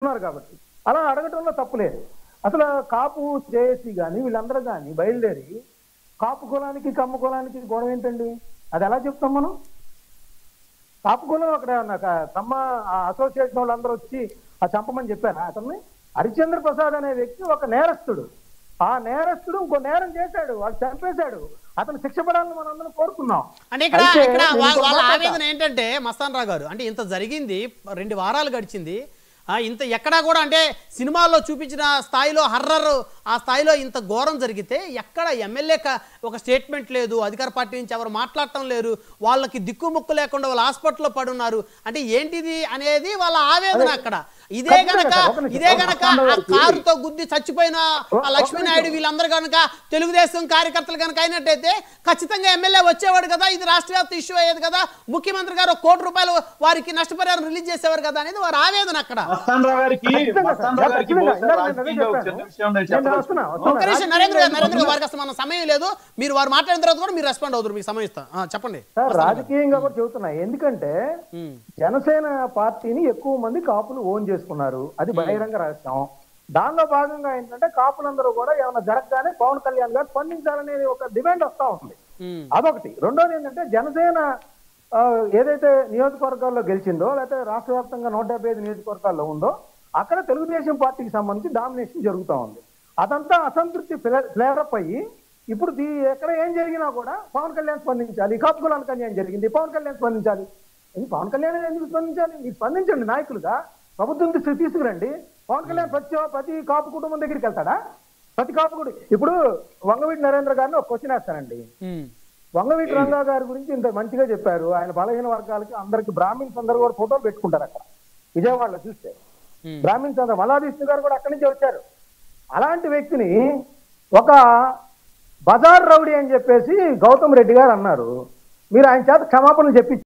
ఉన్నారు కాబట్టి అలా అడగటంలో తప్పులేదు. అసలు కాపు జేఏసీ గాని వీళ్ళందరూ గాని బయలుదేరి కాపు కులానికి కమ్మ కులానికి గొడవ ఏంటండి? అది ఎలా చెప్తాం మనం? కాపు కులం అక్కడ కమ్మ అసోసియేషన్ వాళ్ళందరూ వచ్చి ఆ చంపమని చెప్పారు అతన్ని. హరిశ్చంద్ర ప్రసాద్ అనే వ్యక్తి ఒక నేరస్తుడు. ఆ నేరస్తుడు ఇంకో నేరం చేశాడు, వాడు చంపేశాడు. అతను శిక్ష పడాలని మనం అందరం కోరుకున్నాం. అంటే ఇక్కడ వాళ్ళ ఆవేదన ఏంటంటే మస్తాన్ రావు గారు, అంటే ఇంత జరిగింది, 2 వారాలు గడిచింది, ఇంత ఎక్కడా కూడా అంటే సినిమాల్లో చూపించిన స్థాయిలో హర్రర్ ఆ స్థాయిలో ఇంత ఘోరం జరిగితే ఎక్కడ ఎమ్మెల్యే ఒక స్టేట్మెంట్ లేదు, అధికార పార్టీ నుంచి ఎవరు మాట్లాడటం లేరు, వాళ్ళకి దిక్కుముక్కు లేకుండా వాళ్ళు హాస్పిటల్లో పడున్నారు. అంటే ఏంటిది అనేది వాళ్ళ ఆవేదన అక్కడ. ఇదే గనక ఆ కారుతో గుద్ది చచ్చిపోయిన ఆ లక్ష్మీనాయుడు వీళ్ళందరూ కనుక తెలుగుదేశం కార్యకర్తలు కనుక అయినట్టయితే ఖచ్చితంగా ఎమ్మెల్యే వచ్చేవాడు కదా, ఇది రాష్ట్ర వ్యాప్త ఇష్యూ అయ్యేది కదా, ముఖ్యమంత్రి గారు 1 కోటి రూపాయలు వారికి నష్టపరిహారం రిలీజ్ చేసేవారు కదా అనేది వారి ఆవేదన అక్కడ. నరేంద్ర గారు వారికి అసలు మన సమయం లేదు, మీరు వారు మాట్లాడిన తర్వాత కూడా మీరు రెస్పాండ్ అవుతారు, మీకు సమయం ఇస్తాం. చెప్పండి. రాజకీయంగా కూడా చెబుతున్నా, ఎందుకంటే జనసేన పార్టీని ఎక్కువ మంది కాపులు ఓన్ చేసుకున్నారు, అది బహిరంగ రహస్యం. దానిలో భాగంగా ఏంటంటే కాపులందరూ కూడా ఏమైనా జరగగానే పవన్ కళ్యాణ్ గారు స్పందించాలనేది ఒక డిమాండ్ వస్తా ఉంది. అదొకటి. రెండోది ఏంటంటే జనసేన ఏదైతే నియోజకవర్గాల్లో గెలిచిందో, లేకపోతే రాష్ట్ర వ్యాప్తంగా 175 నియోజకవర్గాల్లో ఉందో అక్కడ తెలుగుదేశం పార్టీకి సంబంధించి డామినేషన్ జరుగుతూ ఉంది. అదంతా అసంతృప్తి ఫ్లేరప్ అయ్యి ఇప్పుడు ఎక్కడ ఏం జరిగినా కూడా పవన్ కళ్యాణ్ స్పందించాలి, కాపు కులానికి అన్యాయం జరిగింది, పవన్ కళ్యాణ్ స్పందించాలి. పవన్ కళ్యాణ్ ఎందుకు స్పందించాలి? మీరు స్పందించండి, నాయకులుగా ప్రభుత్వం తీసుకురండి. పవన్ కళ్యాణ్ ప్రతి కాపు కుటుంబం దగ్గరికి వెళ్తాడా? ప్రతి కాపు కుటుంబం. ఇప్పుడు వంగవీటి నరేంద్ర గారిని ఒక క్వశ్చన్ వేస్తానండి. వంగవీటి రంగా గారి గురించి ఇంత మంచిగా చెప్పారు. ఆయన బలహీన వర్గాలకి అందరికి బ్రాహ్మిన్స్ అందరూ కూడా ఫోటోలు పెట్టుకుంటారు అక్కడ విజయవాడలో చూస్తే. బ్రాహ్మిన్స్ అందరూ, మల్లాదిష్ణు గారు కూడా అక్కడి నుంచి వచ్చారు. అలాంటి వ్యక్తిని ఒక బజార్ రౌడీ అని చెప్పేసి గౌతమ్ రెడ్డి గారు అన్నారు. మీరు ఆయన చేత క్షమాపణలు చెప్పి